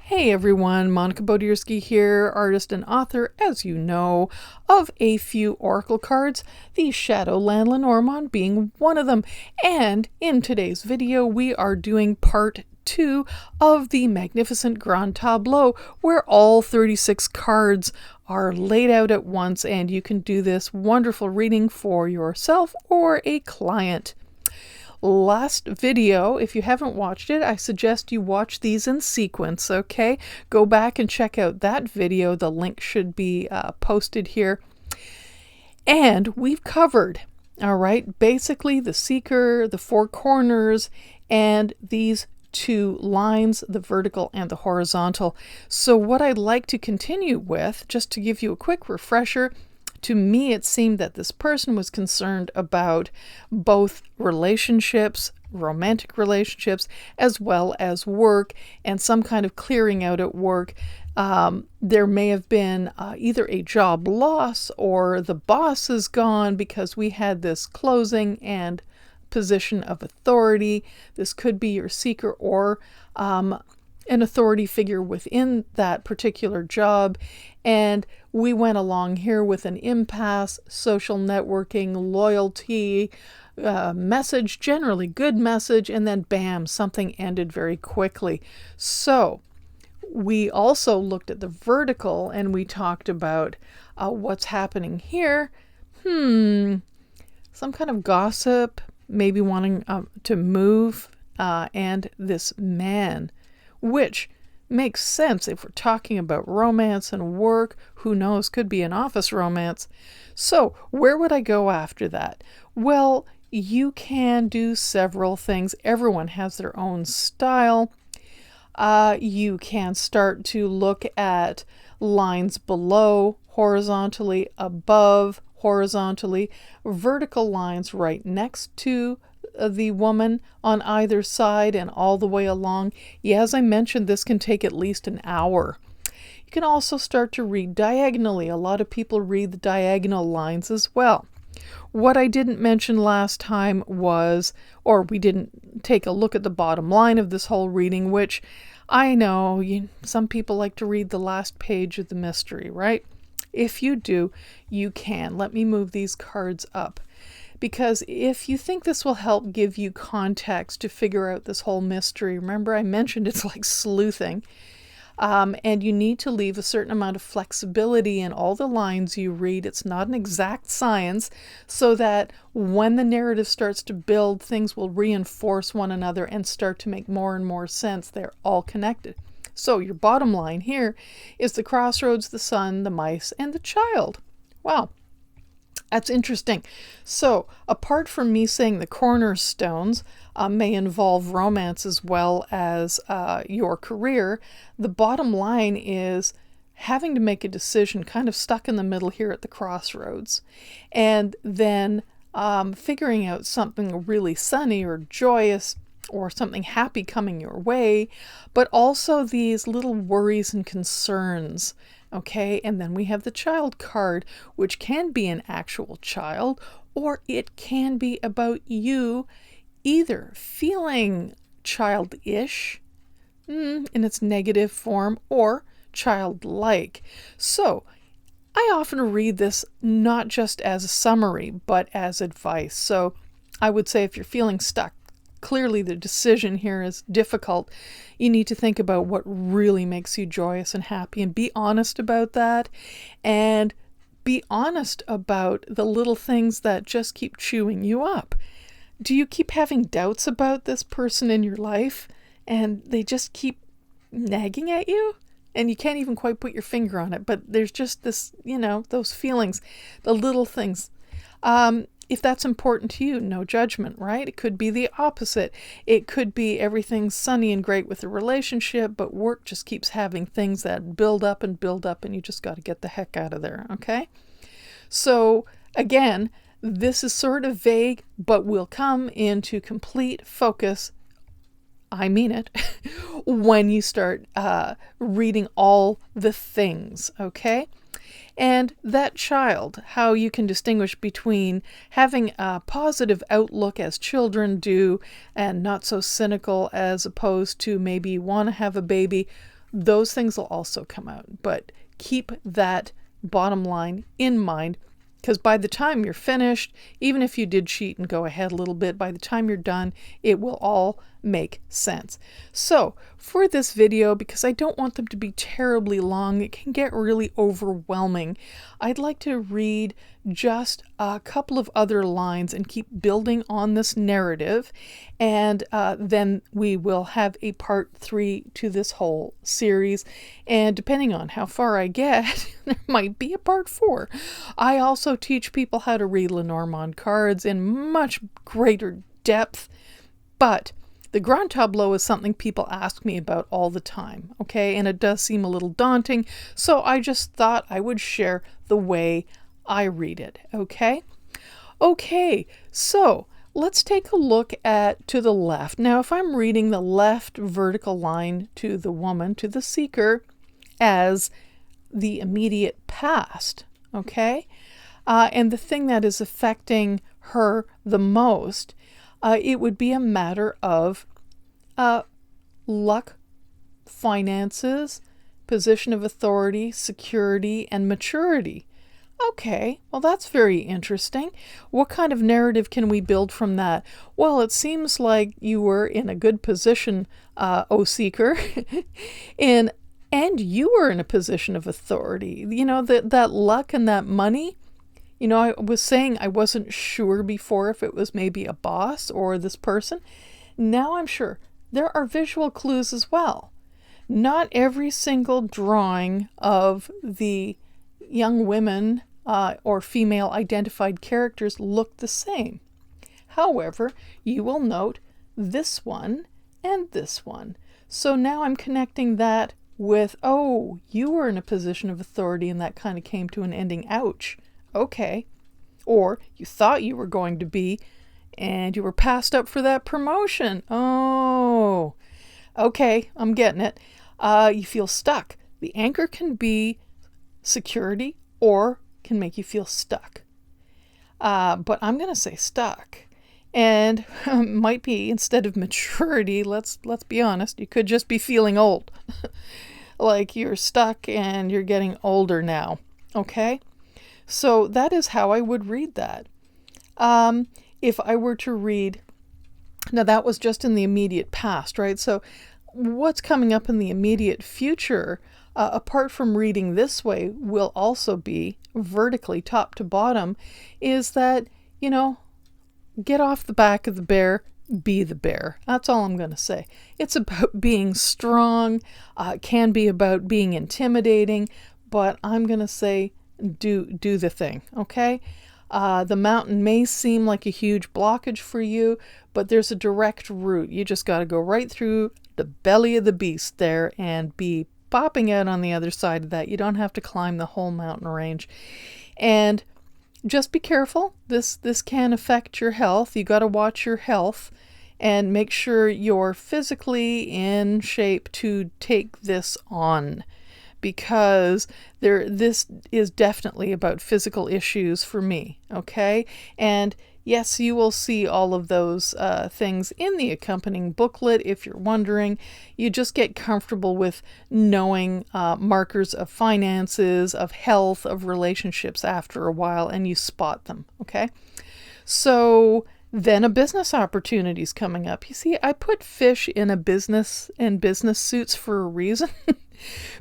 Hey everyone, Monica Bodirsky here, artist and author, as you know, of a few oracle cards, the Shadowland Lenormand being one of them. And in today's video, we are doing part 2 of the magnificent Grand Tableau, where all 36 cards are laid out at once, and you can do this wonderful reading for yourself or a client. Last video, if you haven't watched it, I suggest you watch these in sequence, okay? Go back and check out that video. The link should be posted here. And we've covered, all right, basically the seeker, the four corners, and these two lines, the vertical and the horizontal. So what I'd like to continue with, just to give you a quick refresher, to me, it seemed that this person was concerned about both relationships, romantic relationships, as well as work and some kind of clearing out at work. There may have been either a job loss or the boss is gone because we had this closing and position of authority. This could be your seeker or an authority figure within that particular job. And we went along here with an impasse, social networking, loyalty, message, generally good message, and then bam, something ended very quickly. So we also looked at the vertical and we talked about what's happening here. Some kind of gossip, maybe wanting to move, and this man, which makes sense if we're talking about romance and work. Who knows, could be an office romance. So where would I go after that? Well, you can do several things. Everyone has their own style. You can start to look at lines below, horizontally, above, horizontally, vertical lines right next to the woman on either side and all the way along. Yeah, as I mentioned, this can take at least an hour. You can also start to read diagonally. A lot of people read the diagonal lines as well. What I didn't mention last time was, or we didn't take a look at the bottom line of this whole reading, which I know some people like to read the last page of the mystery, right? If you do, you can. Let me move these cards up. Because if you think this will help give you context to figure out this whole mystery, remember I mentioned it's like sleuthing, and you need to leave a certain amount of flexibility in all the lines you read. It's not an exact science, so that when the narrative starts to build, things will reinforce one another and start to make more and more sense. They're all connected. So your bottom line here is the crossroads, the sun, the mice, and the child. Wow. That's interesting. So apart from me saying the cornerstones may involve romance as well as your career, the bottom line is having to make a decision, kind of stuck in the middle here at the crossroads, and then figuring out something really sunny or joyous or something happy coming your way, but also these little worries and concerns. Okay, and then we have the child card, which can be an actual child, or it can be about you either feeling childish in its negative form or childlike. So I often read this not just as a summary, but as advice. So I would say if you're feeling stuck, clearly the decision here is difficult, you need to think about what really makes you joyous and happy and be honest about that, and be honest about the little things that just keep chewing you up. Do you keep having doubts about this person in your life and they just keep nagging at you and you can't even quite put your finger on it, but there's just this, those feelings, the little things. If that's important to you, no judgment, right? It could be the opposite. It could be everything's sunny and great with the relationship, but work just keeps having things that build up and you just got to get the heck out of there, okay? So again, this is sort of vague, but will come into complete focus, I mean it, when you start reading all the things, okay? And that child, how you can distinguish between having a positive outlook as children do and not so cynical as opposed to maybe want to have a baby. those things will also come out. But keep that bottom line in mind, because by the time you're finished, even if you did cheat and go ahead a little bit, by the time you're done, it will all make sense. So for this video, because I don't want them to be terribly long, it can get really overwhelming, I'd like to read just a couple of other lines and keep building on this narrative, and then we will have a part 3 to this whole series, and depending on how far I get, there might be a part 4. I also teach people how to read Lenormand cards in much greater depth, but the Grand Tableau is something people ask me about all the time, okay? And it does seem a little daunting, so I just thought I would share the way I read it, okay? Okay, so let's take a look at to the left. Now, if I'm reading the left vertical line to the woman, to the seeker, as the immediate past, okay? And the thing that is affecting her the most, it would be a matter of luck, finances, position of authority, security, and maturity. Okay, well, that's very interesting. What kind of narrative can we build from that? Well, it seems like you were in a good position, O Seeker, and you were in a position of authority. You know, that luck and that money. You know, I was saying I wasn't sure before if it was maybe a boss or this person. Now I'm sure. There are visual clues as well. Not every single drawing of the young women or female identified characters look the same. However, you will note this one and this one. So now I'm connecting that with, oh, you were in a position of authority and that kind of came to an ending. Ouch. Okay. Or you thought you were going to be and you were passed up for that promotion. Oh, okay, I'm getting it. You feel stuck. The anchor can be security or can make you feel stuck. But I'm going to say stuck. And might be, instead of maturity, let's be honest, you could just be feeling old. Like you're stuck and you're getting older now. Okay? So that is how I would read that. If I were to read, now that was just in the immediate past, right? So what's coming up in the immediate future, apart from reading this way, will also be vertically top to bottom, is that, you know, get off the back of the bear, be the bear. That's all I'm going to say. It's about being strong, can be about being intimidating, but I'm going to say do the thing, okay? The mountain may seem like a huge blockage for you, but there's a direct route. You just got to go right through the belly of the beast there and be popping out on the other side of that. You don't have to climb the whole mountain range. And just be careful. This can affect your health. You got to watch your health and make sure you're physically in shape to take this on, because this is definitely about physical issues for me, okay? And yes, you will see all of those things in the accompanying booklet if you're wondering. You just get comfortable with knowing markers of finances, of health, of relationships after a while, and you spot them, okay? So then a business opportunity is coming up. You see, I put fish in a business and business suits for a reason.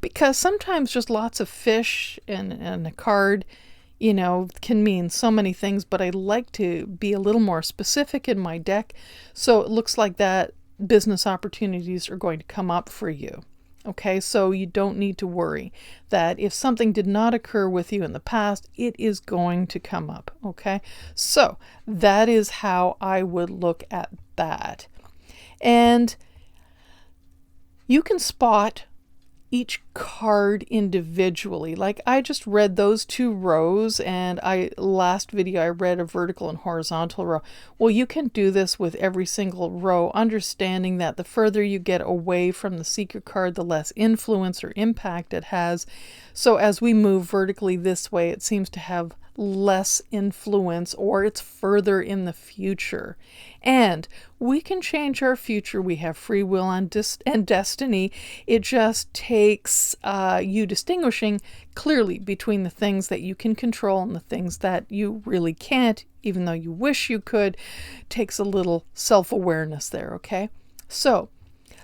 Because sometimes just lots of fish and a card, you know, can mean so many things, but I like to be a little more specific in my deck. So it looks like that business opportunities are going to come up for you. Okay, so you don't need to worry that if something did not occur with you in the past, it is going to come up. Okay, so that is how I would look at that. And you can spot each card individually. Like I just read those 2 rows, and last video I read a vertical and horizontal row. Well, you can do this with every single row, understanding that the further you get away from the seeker card, the less influence or impact it has. So as we move vertically this way, it seems to have less influence, or it's further in the future. And we can change our future. We have free will and destiny. It just takes you distinguishing clearly between the things that you can control and the things that you really can't, even though you wish you could. Takes a little self-awareness there, okay? So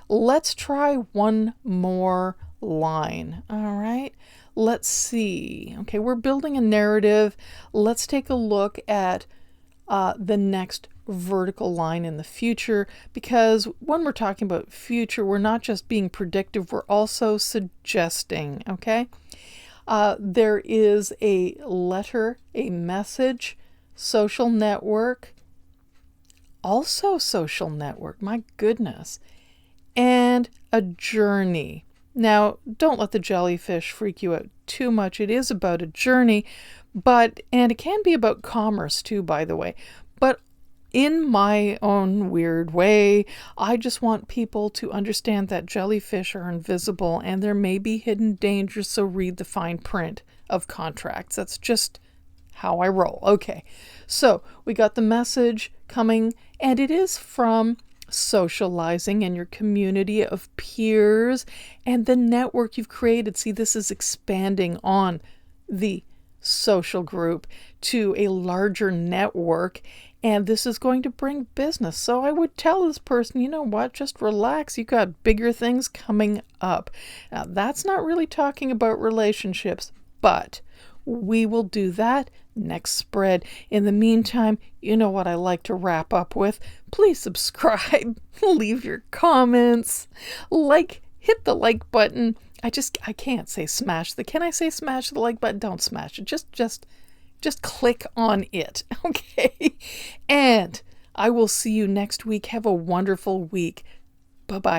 let's try one more line, all right? Let's see. Okay, we're building a narrative. Let's take a look at the next vertical line in the future, because when we're talking about future, we're not just being predictive, we're also suggesting, okay? There is a letter, a message, social network, also social network, my goodness, and a journey. Now, don't let the jellyfish freak you out too much. It is about a journey, and it can be about commerce too, by the way. But in my own weird way, I just want people to understand that jellyfish are invisible and there may be hidden dangers, so read the fine print of contracts. That's just how I roll. Okay, so we got the message coming, and it is from socializing and your community of peers and the network you've created. See, this is expanding on the social group to a larger network, and this is going to bring business. So I would tell this person, you know what, just relax. You got bigger things coming up. Now, that's not really talking about relationships, but we will do that next spread. In the meantime, you know what I like to wrap up with. Please subscribe, leave your comments, hit the like button. I can't say smash the, can I say smash the like button? Don't smash it. Just click on it. Okay. And I will see you next week. Have a wonderful week. Bye-bye.